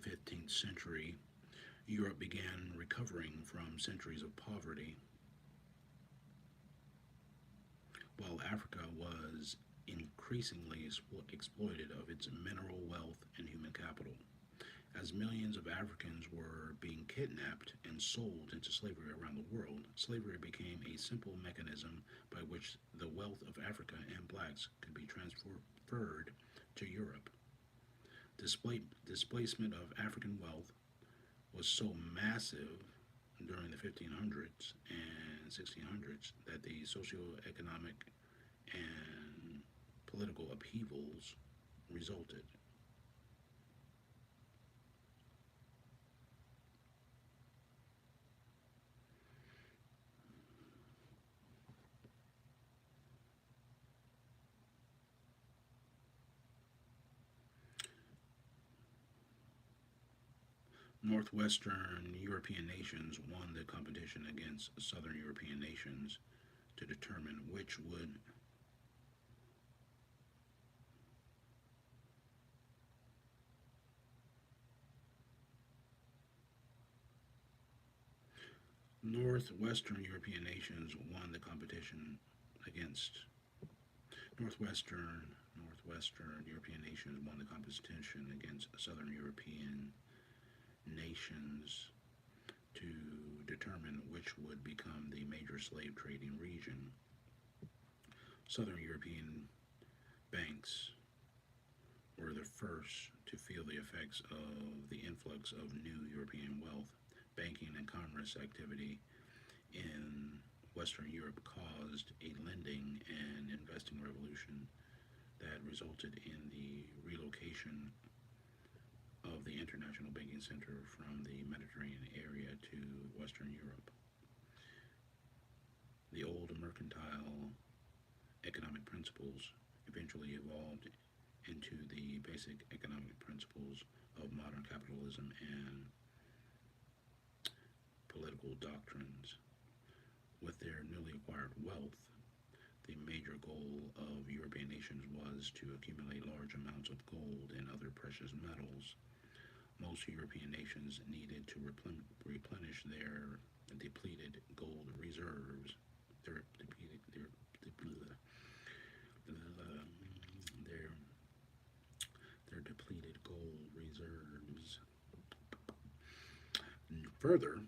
15th century, Europe began recovering from centuries of poverty, while Africa was increasingly exploited of its mineral wealth and human capital. As millions of Africans were being kidnapped and sold into slavery around the world, slavery became a simple mechanism by which the wealth of Africa and blacks could be transferred to Europe. Displacement of African wealth was so massive during the 1500s and 1600s that the socio-economic and political upheavals resulted. Northwestern European nations won the competition against Southern European nations to determine which would Northwestern European nations won the competition against Northwestern European nations won the competition against Southern European nations to determine which would become the major slave trading region. Southern European banks were the first to feel the effects of the influx of new European wealth. Banking and commerce activity in Western Europe caused a lending and investing revolution that resulted in the relocation of the international banking center from the Mediterranean area to Western Europe. The old mercantile economic principles eventually evolved into the basic economic principles of modern capitalism and political doctrines. With their newly acquired wealth, the major goal of European nations was to accumulate large amounts of gold and other precious metals. Most European nations needed to replenish their depleted gold reserves. Their depleted, their, their depleted gold reserves. Further,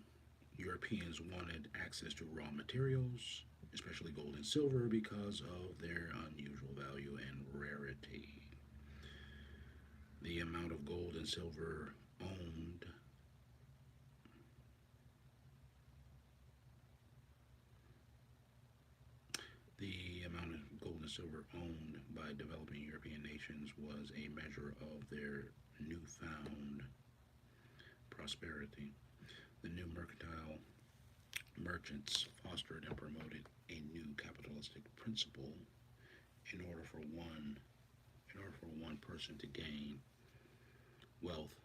Europeans wanted access to raw materials, especially gold and silver, because of their unusual value and rarity. The amount of gold and silver owned the amount of gold and silver owned by developing European nations was a measure of their newfound prosperity. The new mercantile merchants fostered and promoted a new capitalistic principle in order for one person to gain wealth.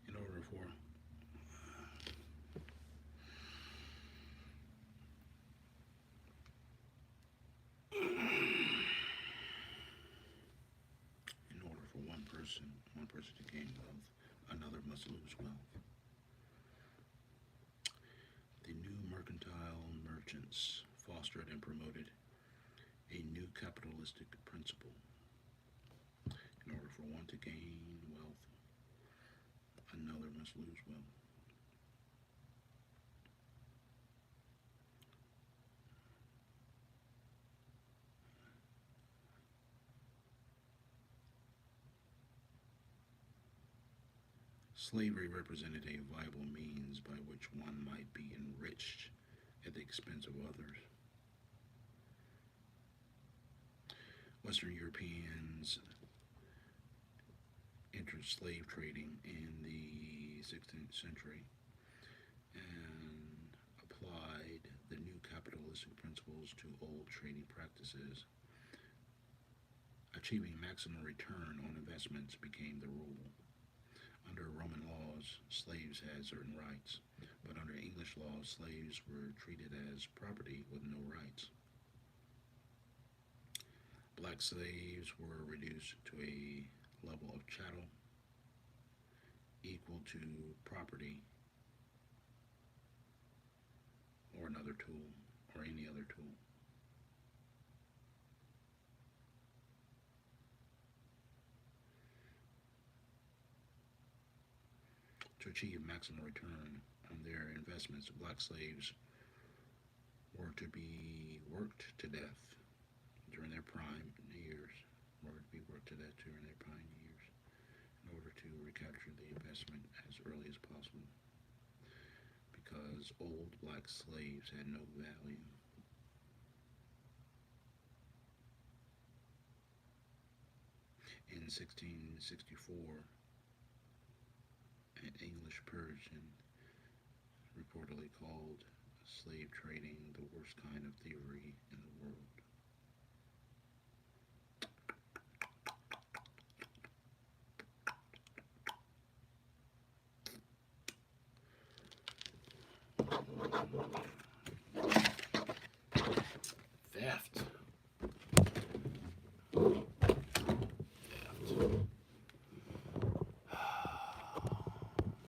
In order for in order for one person to gain wealth, another must lose wealth. The new mercantile merchants fostered and promoted a new capitalistic principle. In order for one to gain wealth, another must lose wealth. Slavery represented a viable means by which one might be enriched at the expense of others. Western Europeans entered slave trading in the 16th century and applied the new capitalistic principles to old trading practices. Achieving maximum return on investments became the rule. Under Roman laws, slaves had certain rights, but under English law, slaves were treated as property with no rights. Black slaves were reduced to a level of chattel equal to property or another tool or any other tool. To achieve maximum return on their investments, black slaves were to be worked to death during their prime years, in order to recapture the investment as early as possible, because old black slaves had no value. In 1664, an English Puritan reportedly called slave trading the worst kind of thievery in the world.